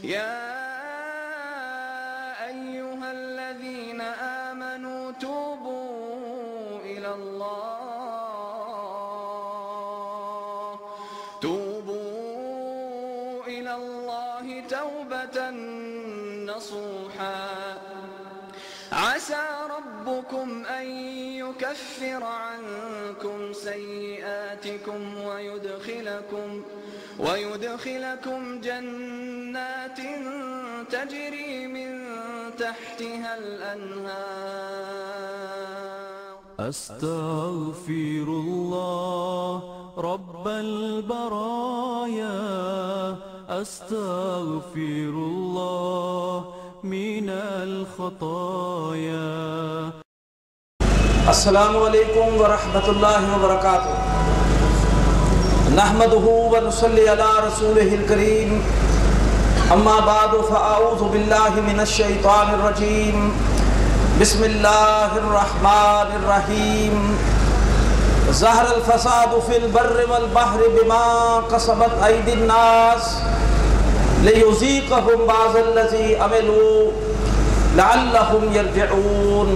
يا أيها الذين آمنوا توبوا إلى الله توبة نصوحا عسى ربكم أن يكفر عنكم سيئاتكم ويدخلكم جنات تجري من تحتها الأنهار. أستغفر الله رب البرايا، أستغفر الله من الخطايا. السلام علیکم ورحمۃ اللہ وبرکاتہ. نحمده ونصلی علی رسولہ الکریم. اما بعد فاعوذ باللہ من الشیطان الرجیم. بسم اللہ الرحمن الرحیم. ظہر الفساد فی البر والبحر بما کسبت ایدی الناس لیذیقہم بعض الذی عملوا لعلہم یرجعون.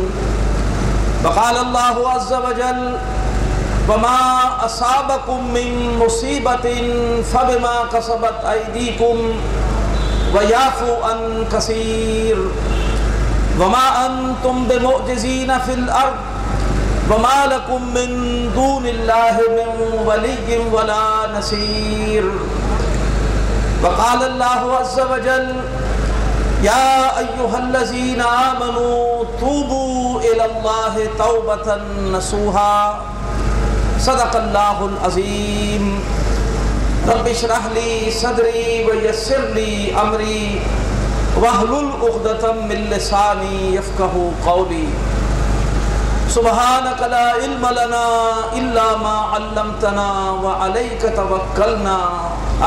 وقال اللہ عز وجل وما اصابکم من مصیبت فبما کسبت ایدیکم ویعفو عن کثیر وما انتم بمعجزین فی الارض وما لکم من دون اللہ من ولی ولا نصیر. وقال اللہ عز وجل یا ایہا الذین آمنوا توبوا الی اللہ توبۃ نصوحا. صدق اللہ العظیم. رب اشرح لی صدری ویسر لی امری واحلل عقدۃ من لسانی یفقہوا قولی. سبحانک لا علم لنا الا ما علمتنا وعلیک توکلنا.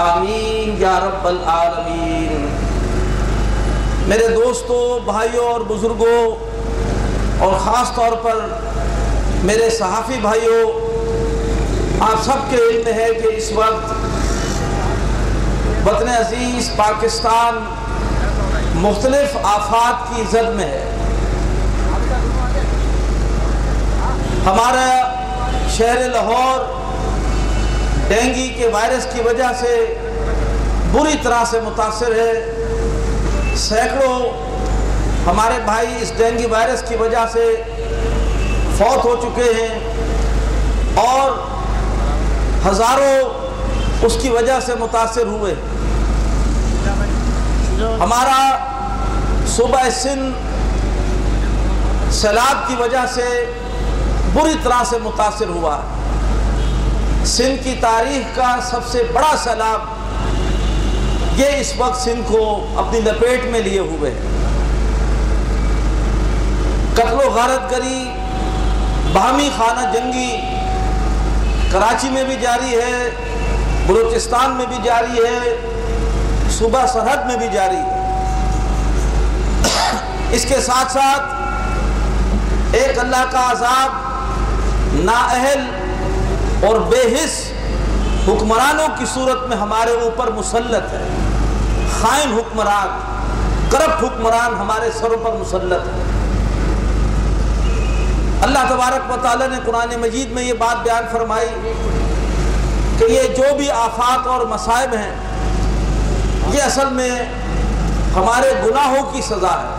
آمین یا رب العالمین. میرے دوستوں، بھائیوں اور بزرگوں، اور خاص طور پر میرے صحافی بھائیوں، آپ سب کے علم ہے کہ اس وقت وطن عزیز پاکستان مختلف آفات کی زد میں ہے. ہمارا شہر لاہور ڈینگی کے وائرس کی وجہ سے بری طرح سے متاثر ہے. سینکڑوں ہمارے بھائی اس ڈینگی وائرس کی وجہ سے فوت ہو چکے ہیں اور ہزاروں اس کی وجہ سے متاثر ہوئے. ہمارا صوبہ سندھ سیلاب کی وجہ سے بری طرح سے متاثر ہوا. سندھ کی تاریخ کا سب سے بڑا سیلاب یہ اس وقت سندھ کو اپنی لپیٹ میں لیے ہوئے. قتل و غارت گری، باہمی خانہ جنگی کراچی میں بھی جاری ہے، بلوچستان میں بھی جاری ہے، صوبہ سرحد میں بھی جاری ہے. اس کے ساتھ ساتھ ایک اللہ کا عذاب نااہل اور بے حس حکمرانوں کی صورت میں ہمارے اوپر مسلط ہے. خائن حکمران، کرپٹ حکمران ہمارے سروں پر مسلط ہے. اللہ تبارک و تعالیٰ نے قرآن مجید میں یہ بات بیان فرمائی کہ یہ جو بھی آفات اور مصائب ہیں یہ اصل میں ہمارے گناہوں کی سزا ہے.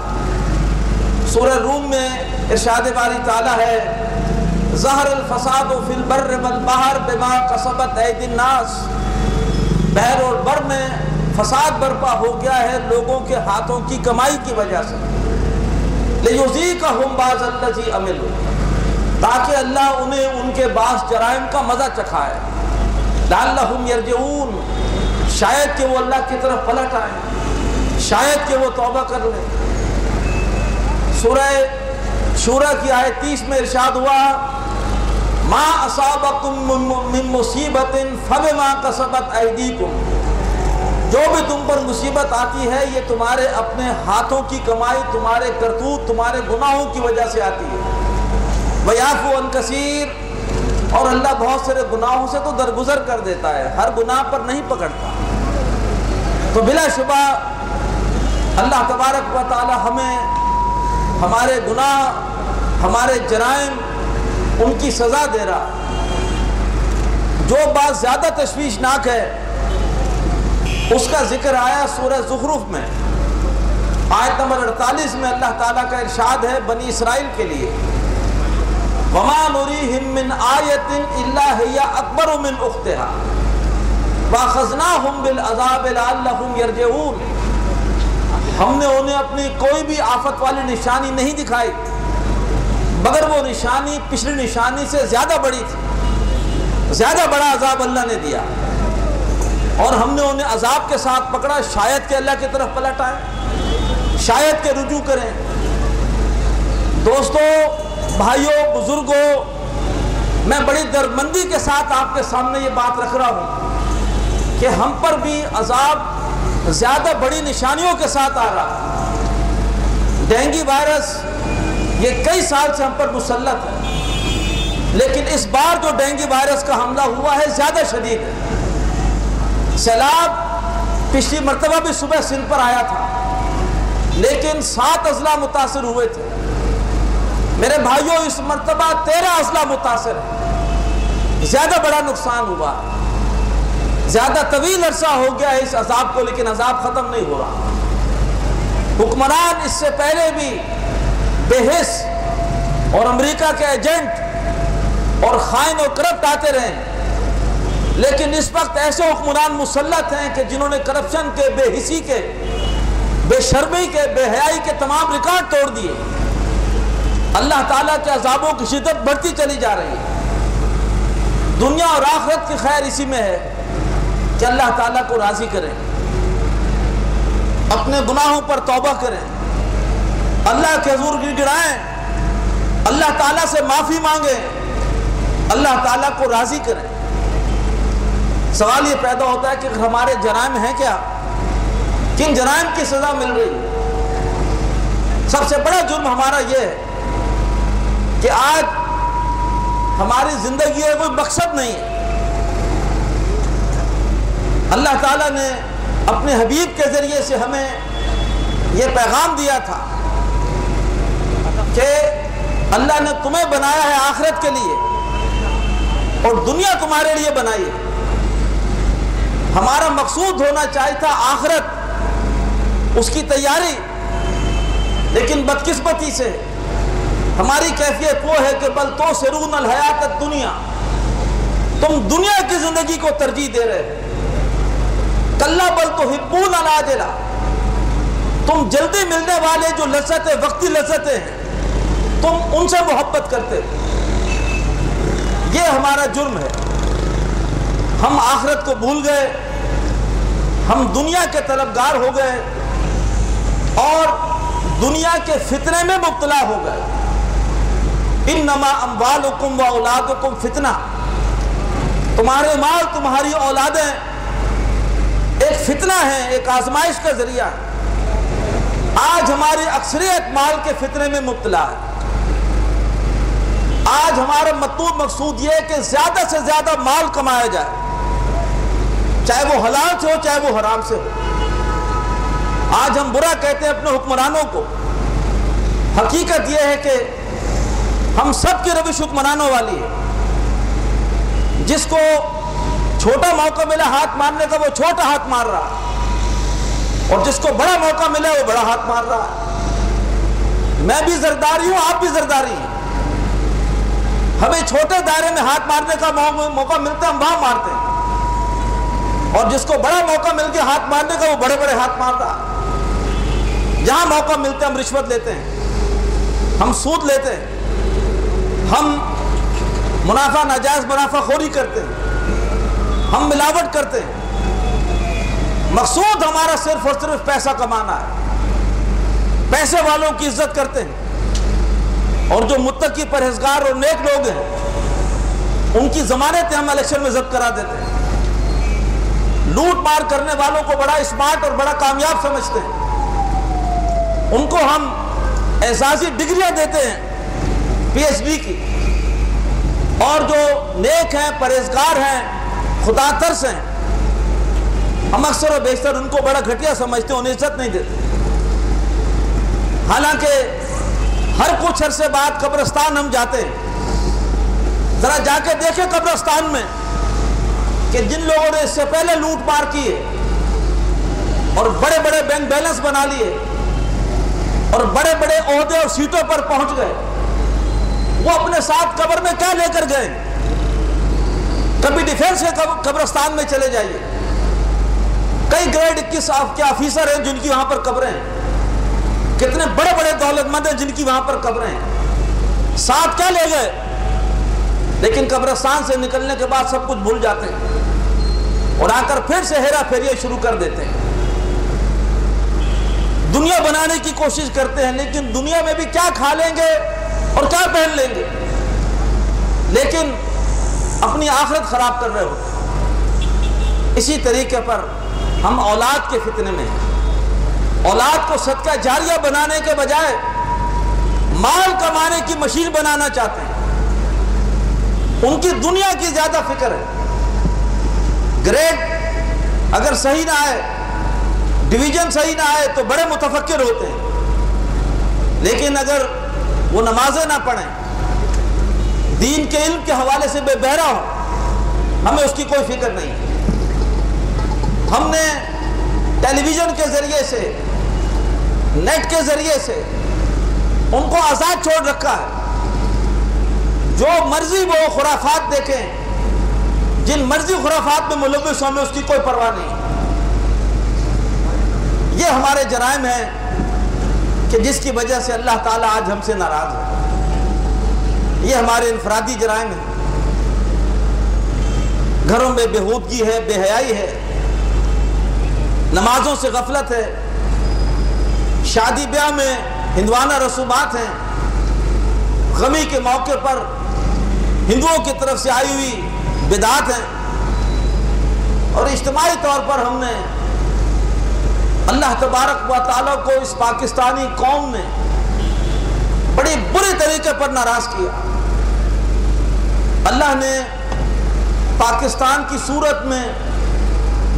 سورہ روم میں ارشاد باری تعالیٰ ہے ظہر الفساد فی البر والبحر بما کسبت ایدی الناس. بحر اور بر میں فساد برپا ہو گیا ہے لوگوں کے ہاتھوں کی کمائی کی وجہ سے. لیذیقہم بعض الذی عملوا، تاکہ اللہ انہیں ان کے بعض جرائم کا مزہ چکھائے. لعلہم یرجعون، شاید کہ وہ اللہ کی طرف پلٹ آئیں، شاید کہ وہ توبہ کر لیں. سورہ شورى کی آیت 30 میں ارشاد ہوا ما اصابکم من مصیبت فبما کسبت ایدیکم. جو بھی تم پر مصیبت آتی ہے یہ تمہارے اپنے ہاتھوں کی کمائی، تمہارے کرتوت، تمہارے گناہوں کی وجہ سے آتی ہے. وَيَعْفُو عَنْ كَثِيرٍ، اور اللہ بہت سارے گناہوں سے تو درگزر کر دیتا ہے، ہر گناہ پر نہیں پکڑتا. تو بلا شبہ اللہ تبارک و تعالی ہمیں ہمارے گناہ، ہمارے جرائم، ان کی سزا دے رہا۔ جو بات زیادہ تشویشناک ہے اس کا ذکر آیا سورہ زخرف میں، آیت نمبر 48 میں اللہ تعالیٰ کا ارشاد ہے بنی اسرائیل کے لیے، وَمَا نُرِيهِم مِّنْ آيَةٍ إِلَّا هِيَ أَكْبَرُ مِنْ أُخْتِهَا وَأَخَذْنَاهُمْ بِالْعَذَابِ لَعَلَّهُمْ يَرْجِعُونَ۔ ہم نے انہیں اپنی کوئی بھی آفت والی نشانی نہیں دکھائی مگر وہ نشانی پچھلی نشانی سے زیادہ بڑی تھی، زیادہ بڑا عذاب اللہ نے دیا، اور ہم نے انہیں عذاب کے ساتھ پکڑا، شاید کہ اللہ کی طرف پلٹ آئے، شاید کہ رجوع کریں۔ دوستو، بھائیوں، بزرگوں، میں بڑی دردمندی کے ساتھ آپ کے سامنے یہ بات رکھ رہا ہوں کہ ہم پر بھی عذاب زیادہ بڑی نشانیوں کے ساتھ آ رہا۔ ڈینگی وائرس یہ کئی سال سے ہم پر مسلط ہے، لیکن اس بار جو ڈینگی وائرس کا حملہ ہوا ہے زیادہ شدید ہے۔ سیلاب پچھلی مرتبہ بھی صبح سندھ پر آیا تھا، لیکن 7 اضلاع متاثر ہوئے تھے۔ میرے بھائیوں، اس مرتبہ 13 اضلاع متاثر ہیں، زیادہ بڑا نقصان ہوا، زیادہ طویل عرصہ ہو گیا ہے اس عذاب کو، لیکن عذاب ختم نہیں ہو رہا۔ حکمران اس سے پہلے بھی بے حس اور امریکہ کے ایجنٹ اور خائن اور کرپٹ آتے رہے، لیکن اس وقت ایسے حکمران مسلط ہیں کہ جنہوں نے کرپشن کے، بے حسی کے، بے شرمی کے، بے حیائی کے تمام ریکارڈ توڑ دیے۔ اللہ تعالیٰ کے عذابوں کی شدت بڑھتی چلی جا رہی ہے۔ دنیا اور آخرت کی خیر اسی میں ہے کہ اللہ تعالیٰ کو راضی کریں، اپنے گناہوں پر توبہ کریں، اللہ کے حضور گر گڑائیں، اللہ تعالیٰ سے معافی مانگیں، اللہ تعالیٰ کو راضی کریں۔ سوال یہ پیدا ہوتا ہے کہ ہمارے جرائم ہیں کیا؟ کن جرائم کی سزا مل رہی ہے؟ سب سے بڑا جرم ہمارا یہ ہے کہ آج ہماری زندگی میں کوئی مقصد نہیں ہے۔ اللہ تعالیٰ نے اپنے حبیب کے ذریعے سے ہمیں یہ پیغام دیا تھا کہ اللہ نے تمہیں بنایا ہے آخرت کے لیے، اور دنیا تمہارے لیے بنائی ہے۔ ہمارا مقصود ہونا چاہیے تھا آخرت، اس کی تیاری، لیکن بدقسمتی سے ہماری کیفیت وہ ہے کہ بل تؤثرون الحیات الدنیا، تم دنیا کی زندگی کو ترجیح دے رہے ہو۔ کلا بل تحبون العاجلہ، تم جلدی ملنے والے جو لذتیں، وقتی لذتیں ہیں، تم ان سے محبت کرتے ہو۔ یہ ہمارا جرم ہے، ہم آخرت کو بھول گئے، ہم دنیا کے طلبگار ہو گئے اور دنیا کے فتنے میں مبتلا ہو گئے۔ انما اموالکم و اولادکم فتنہ، تمہارے مال، تمہاری اولادیں ایک فتنہ ہے، ایک آزمائش کا ذریعہ ہے۔ آج ہماری اکثریت مال کے فتنے میں مبتلا ہے۔ آج ہمارا مطلوب مقصود یہ ہے کہ زیادہ سے زیادہ مال کمایا جائے، چاہے وہ حلال سے ہو چاہے وہ حرام سے ہو۔ آج ہم برا کہتے ہیں اپنے حکمرانوں کو، حقیقت یہ ہے کہ ہم سب کی روش حکمرانوں والی ہے۔ جس کو چھوٹا موقع ملا ہاتھ مارنے کا وہ چھوٹا ہاتھ مار رہا، اور جس کو بڑا موقع ملا وہ بڑا ہاتھ مار رہا۔ میں بھی زرداری ہوں، آپ بھی زرداری ہیں۔ ہمیں چھوٹے دائرے میں ہاتھ مارنے کا موقع ملتا ہے، ہم وہاں مارتے ہیں، اور جس کو بڑا موقع مل کے ہاتھ مارنے کا وہ بڑے بڑے ہاتھ مار رہا۔ جہاں موقع ملتا ہے ہم رشوت لیتے ہیں، ہم سود لیتے ہیں، ہم منافع، ناجائز منافع خوری کرتے ہیں، ہم ملاوٹ کرتے ہیں۔ مقصود ہمارا صرف اور صرف پیسہ کمانا ہے، پیسے والوں کی عزت کرتے ہیں، اور جو متقی پرہیزگار اور نیک لوگ ہیں ان کی ضمانتیں ہم الیکشن میں ضبط کرا دیتے ہیں۔ لوٹ مار کرنے والوں کو بڑا اسمارٹ اور بڑا کامیاب سمجھتے ہیں، ان کو ہم اعزازی ڈگریاں دیتے ہیں PhD کی، اور جو نیک ہیں، پرہیزگار ہیں، خدا ترس ہیں، ہم اکثر و بیشتر ان کو بڑا گھٹیا سمجھتے ہیں، انہیں عزت نہیں دیتے۔ حالانکہ ہر کچھ عرصے بعد قبرستان ہم جاتے ہیں، ذرا جا کے دیکھیں قبرستان میں کہ جن لوگوں نے اس سے پہلے لوٹ مار کی ہے اور بڑے بڑے بینک بیلنس بنا لیے اور بڑے بڑے عہدے اور سیٹوں پر پہنچ گئے، وہ اپنے ساتھ قبر میں کیا لے کر گئے؟ کبھی ڈیفنس کے قبرستان میں چلے جائیے، کئی گریڈ 21 کے آفیسر ہیں جن کی وہاں پر قبریں ہیں، کتنے بڑے بڑے دولت مند ہیں جن کی وہاں پر قبریں ہیں، ساتھ کیا لے گئے؟ لیکن قبرستان سے نکلنے کے بعد سب کچھ بھول جاتے ہیں اور آ کر پھر سے ہیرا پھیری شروع کر دیتے ہیں، دنیا بنانے کی کوشش کرتے ہیں، لیکن دنیا میں بھی کیا کھا لیں گے اور کیا پہن لیں گے، لیکن اپنی آخرت خراب کر رہے ہو۔ اسی طریقے پر ہم اولاد کے فتنے میں ہیں، اولاد کو صدقہ جاریہ بنانے کے بجائے مال کمانے کی مشین بنانا چاہتے ہیں، ان کی دنیا کی زیادہ فکر ہے، گریڈ اگر صحیح نہ آئے، ڈویژن صحیح نہ آئے تو بڑے متفکر ہوتے ہیں، لیکن اگر وہ نمازیں نہ پڑھیں، دین کے علم کے حوالے سے بے بہرا ہو، ہمیں اس کی کوئی فکر نہیں۔ ہم نے ٹیلی ویژن کے ذریعے سے، نیٹ کے ذریعے سے ان کو آزاد چھوڑ رکھا ہے، جو مرضی وہ خرافات دیکھیں، جن مرضی خرافات میں ملوث ہوں، ہمیں اس کی کوئی پرواہ نہیں۔ یہ ہمارے جرائم ہیں کہ جس کی وجہ سے اللہ تعالیٰ آج ہم سے ناراض ہے، یہ ہمارے انفرادی جرائم ہیں۔ گھروں میں بےہودگی ہے، بے حیائی ہے، نمازوں سے غفلت ہے، شادی بیاہ میں ہندوانہ رسومات ہیں، غمی کے موقع پر ہندوؤں کی طرف سے آئی ہوئی بدعات ہیں، اور اجتماعی طور پر ہم نے اللہ تبارک و تعالیٰ کو اس پاکستانی قوم نے بڑی برے طریقے پر ناراض کیا۔ اللہ نے پاکستان کی صورت میں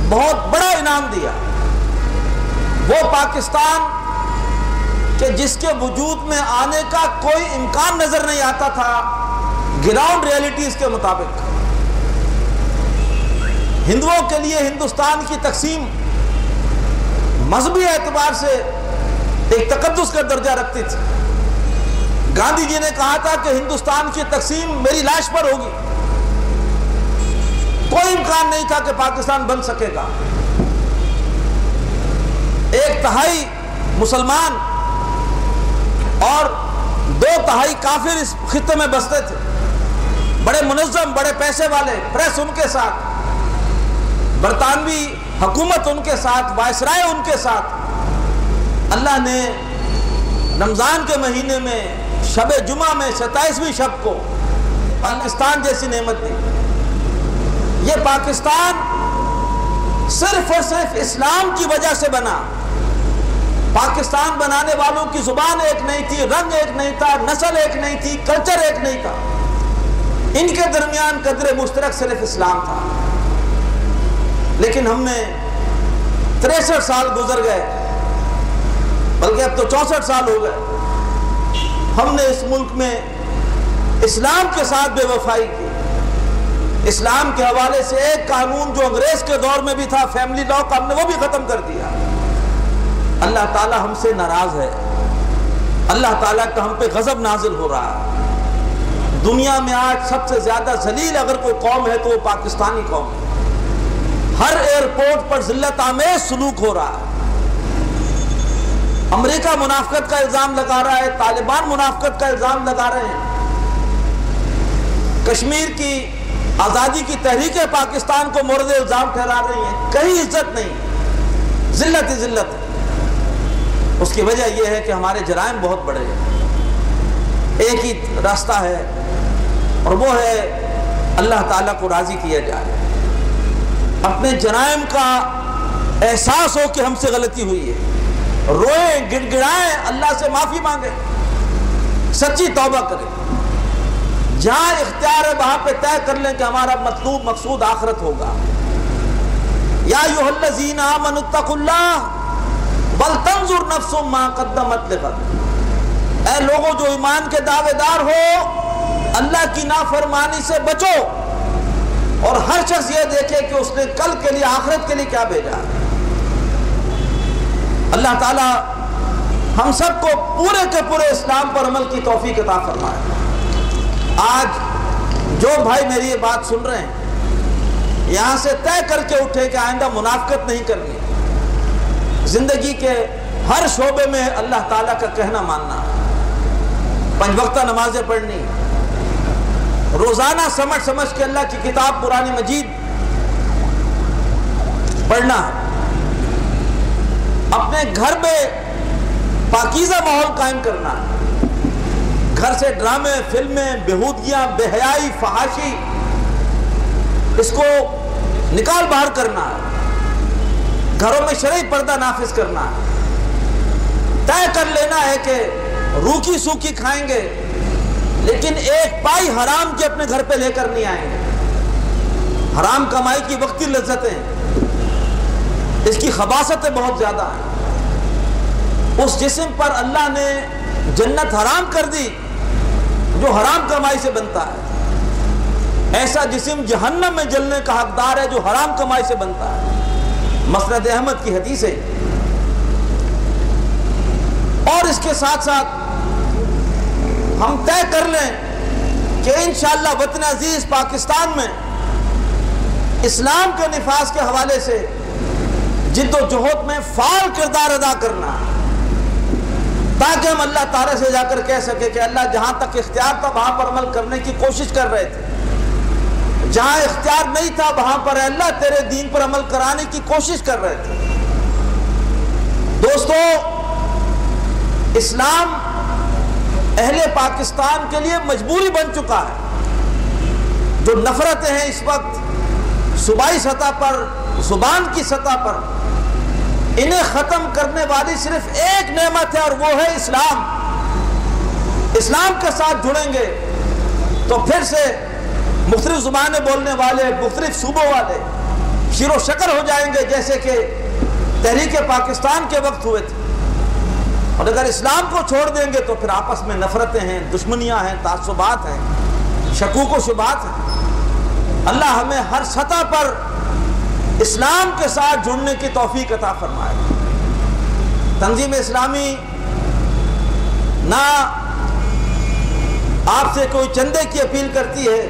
بہت بڑا انعام دیا، وہ پاکستان کہ جس کے وجود میں آنے کا کوئی امکان نظر نہیں آتا تھا گراؤنڈ ریئلٹیز کے مطابق۔ ہندوؤں کے لیے ہندوستان کی تقسیم مذہبی اعتبار سے ایک تقدس کا درجہ رکھتی تھی۔ گاندھی جی نے کہا تھا کہ ہندوستان کی تقسیم میری لاش پر ہوگی، کوئی امکان نہیں تھا کہ پاکستان بن سکے گا۔ 1/3 مسلمان اور 2/3 کافر اس خطے میں بستے تھے، بڑے منظم، بڑے پیسے والے، پریس ان کے ساتھ، برطانوی حکومت ان کے ساتھ، وائسرائے ان کے ساتھ۔ اللہ نے رمضان کے مہینے میں شب جمعہ میں 27ویں شب کو پاکستان جیسی نعمت دی۔ یہ پاکستان صرف اور صرف اسلام کی وجہ سے بنا۔ پاکستان بنانے والوں کی زبان ایک نہیں تھی، رنگ ایک نہیں تھا، نسل ایک نہیں تھی، کلچر ایک نہیں تھا، ان کے درمیان قدر مشترک صرف اسلام تھا۔ لیکن ہم نے 63 سال گزر گئے، بلکہ اب تو 64 سال ہو گئے، ہم نے اس ملک میں اسلام کے ساتھ بے وفائی کی۔ اسلام کے حوالے سے ایک قانون جو انگریز کے دور میں بھی تھا، فیملی لاء کا، ہم نے وہ بھی ختم کر دیا۔ اللہ تعالیٰ ہم سے ناراض ہے، اللہ تعالیٰ کا ہم پہ غضب نازل ہو رہا ہے۔ دنیا میں آج سب سے زیادہ ذلیل اگر کوئی قوم ہے تو وہ پاکستانی قوم ہے۔ ہر ایئرپورٹ پر ذلت آمیز سلوک ہو رہا ہے۔ امریکہ منافقت کا الزام لگا رہا ہے، طالبان منافقت کا الزام لگا رہے ہیں، کشمیر کی آزادی کی تحریک پاکستان کو مورد الزام ٹھہرا رہی ہیں۔ کہیں عزت نہیں، ذلت ہی ذلت ہے۔ اس کی وجہ یہ ہے کہ ہمارے جرائم بہت بڑے ہیں۔ ایک ہی راستہ ہے اور وہ ہے اللہ تعالیٰ کو راضی کیا جائے، اپنے جرائم کا احساس ہو کہ ہم سے غلطی ہوئی ہے، روئیں، گڑ گڑائیں، اللہ سے معافی مانگیں، سچی توبہ کریں، جہاں اختیار ہے وہاں پہ طے کر لیں کہ ہمارا مطلوب مقصود آخرت ہوگا۔ یا ایھا الذین آمنوا اتقوا اللہ بل تنظر نفس ما قدمت لغد، اے لوگوں جو ایمان کے دعوے دار ہو، اللہ کی نافرمانی سے بچو اور ہر شخص یہ دیکھے کہ اس نے کل کے لیے، آخرت کے لیے کیا بھیجا ہے۔ اللہ تعالی ہم سب کو پورے کے پورے اسلام پر عمل کی توفیق عطا فرمائے۔ آج جو بھائی میری یہ بات سن رہے ہیں، یہاں سے طے کر کے اٹھے کہ آئندہ منافقت نہیں کرنی، زندگی کے ہر شعبے میں اللہ تعالیٰ کا کہنا ماننا، 5 وقتہ نمازیں پڑھنی، روزانہ سمجھ کے اللہ کی کتاب قرآن مجید پڑھنا، اپنے گھر میں پاکیزہ ماحول قائم کرنا، گھر سے ڈرامے، فلمیں، بےہودگیاں، بے حیائی، فحاشی، اس کو نکال باہر کرنا، گھروں میں شرعی پردہ نافذ کرنا، طے کر لینا ہے کہ روکھی سوکھی کھائیں گے لیکن ایک پائی حرام کے اپنے گھر پہ لے کر نہیں آئیں گے۔ حرام کمائی کی وقتی لذتیں، اس کی خباثتیں بہت زیادہ ہیں۔ اس جسم پر اللہ نے جنت حرام کر دی جو حرام کمائی سے بنتا ہے، ایسا جسم جہنم میں جلنے کا حقدار ہے جو حرام کمائی سے بنتا ہے۔ مسند احمد کی حدیث ہے۔ اور اس کے ساتھ ساتھ ہم طے کر لیں کہ انشاءاللہ وطن عزیز پاکستان میں اسلام کے نفاذ کے حوالے سے جد و جہد میں فعال کردار ادا کرنا، تاکہ ہم اللہ تعالیٰ سے جا کر کہہ سکے کہ اللہ جہاں تک اختیار تھا وہاں پر عمل کرنے کی کوشش کر رہے تھے، جہاں اختیار نہیں تھا وہاں پر اللہ تیرے دین پر عمل کرانے کی کوشش کر رہے تھے۔ دوستو، اسلام اہل پاکستان کے لیے مجبوری بن چکا ہے۔ جو نفرتیں ہیں اس وقت صوبائی سطح پر، زبان کی سطح پر، انہیں ختم کرنے والی صرف ایک نعمت ہے اور وہ ہے اسلام۔ اسلام کے ساتھ جڑیں گے تو پھر سے مختلف زبانیں بولنے والے، مختلف صوبوں والے شیر و شکر ہو جائیں گے جیسے کہ تحریک پاکستان کے وقت ہوئے تھے۔ اور اگر اسلام کو چھوڑ دیں گے تو پھر آپس میں نفرتیں ہیں، دشمنیاں ہیں، تعصبات ہیں، شکوک و شبہات ہیں۔ اللہ ہمیں ہر سطح پر اسلام کے ساتھ جڑنے کی توفیق عطا فرمائے۔ تنظیم اسلامی نہ آپ سے کوئی چندے کی اپیل کرتی ہے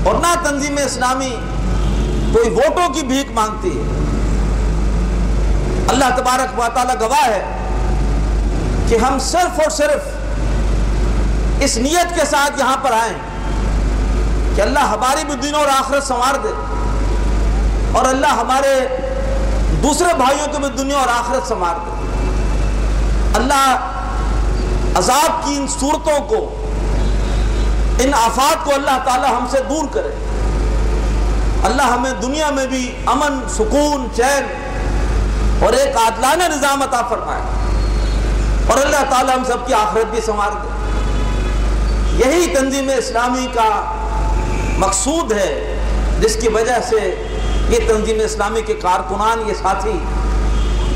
اور نہ تنظیم اسلامی کوئی ووٹوں کی بھیک مانگتی ہے۔ اللہ تبارک و تعالی گواہ ہے کہ ہم صرف اور صرف اس نیت کے ساتھ یہاں پر آئیں کہ اللہ ہماری بھی دین اور آخرت سنوار دے، اور اللہ ہمارے دوسرے بھائیوں کو بھی دنیا اور آخرت سنوار دے۔ اللہ عذاب کی ان صورتوں کو، ان آفات کو اللہ تعالی ہم سے دور کرے۔ اللہ ہمیں دنیا میں بھی امن، سکون، چین اور ایک عادلانہ نظام عطا فرمائے، اور اللہ تعالی ہم سب کی آخرت بھی سنوار دے۔ یہی تنظیم اسلامی کا مقصود ہے، جس کی وجہ سے یہ تنظیم اسلامی کے کارکنان، یہ ساتھی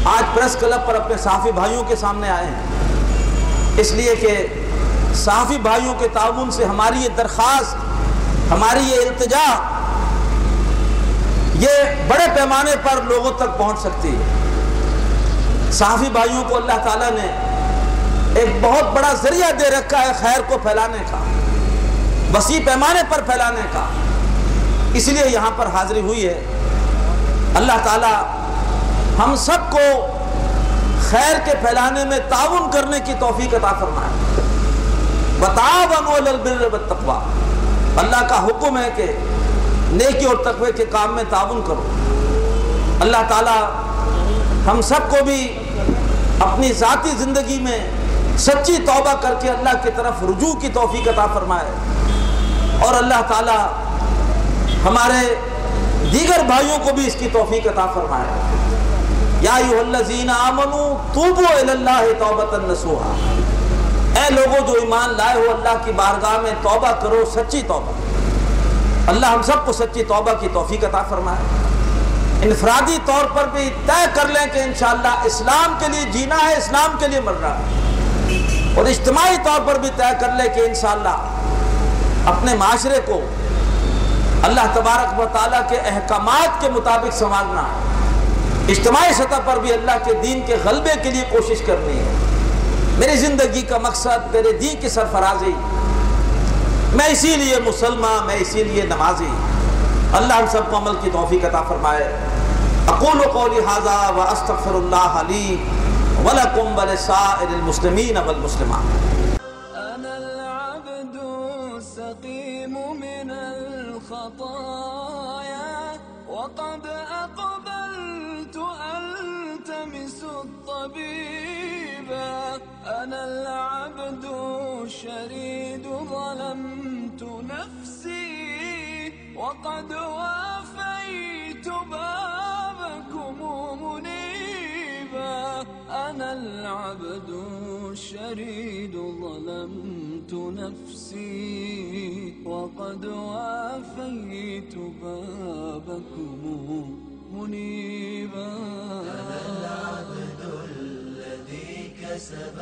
آج پریس کلب پر اپنے صحافی بھائیوں کے سامنے آئے ہیں، اس لیے کہ صحافی بھائیوں کے تعاون سے ہماری یہ درخواست، ہماری یہ التجا، یہ بڑے پیمانے پر لوگوں تک پہنچ سکتی ہے۔ صحافی بھائیوں کو اللہ تعالیٰ نے ایک بہت بڑا ذریعہ دے رکھا ہے خیر کو پھیلانے کا، وسیع پیمانے پر پھیلانے کا، اس لیے یہاں پر حاضری ہوئی ہے۔ اللہ تعالیٰ ہم سب کو خیر کے پھیلانے میں تعاون کرنے کی توفیق عطا فرمائے۔ وَتَعَاوَنُوا عَلَى الْبِرِّ وَالتَّقْوَىٰ، اللہ کا حکم ہے کہ نیکی اور تقوی کے کام میں تعاون کرو۔ اللہ تعالیٰ ہم سب کو بھی اپنی ذاتی زندگی میں سچی توبہ کر کے اللہ کی طرف رجوع کی توفیق عطا فرمائے، اور اللہ تعالیٰ ہمارے دیگر بھائیوں کو بھی اس کی توفیق عطا فرمائے۔ یا ایھا الذین آمنوا توبوا الی اللہ توبۃ نصوحا، اے لوگوں جو ایمان لائے ہو اللہ کی بارگاہ میں توبہ کرو، سچی توبہ۔ اللہ ہم سب کو سچی توبہ کی توفیق عطا فرمائے۔ انفرادی طور پر بھی طے کر لیں کہ انشاءاللہ اسلام کے لیے جینا ہے، اسلام کے لیے مرنا ہے، اور اجتماعی طور پر بھی طے کر لیں کہ انشاءاللہ اپنے معاشرے کو اللہ تبارک و تعالیٰ کے احکامات کے مطابق سنبھالنا ہے، اجتماعی سطح پر بھی اللہ کے دین کے غلبے کے لیے کوشش کرنی ہے۔ میری زندگی کا مقصد میرے دین کی سرفرازی، میں اسی لیے مسلمان، میں اسی لیے نمازی۔ اللہ ہم سب کو عمل کی توفیق عطا فرمائے۔ اقول قولی ھذا واستغفر اللہ لی ولکم ولسائر المسلمین والمسلمات۔ أنا العبد السقيم من الخطايا وقد أقبلت ألتمس الطبيبا، أنا العبد الشريد ظلمت نفسي وقد وافيت بابكم منيبا، أنا العبد الشريد ظلمت نفسي وقد وافيت بابكم منيبا، أنا العبد الذي كسب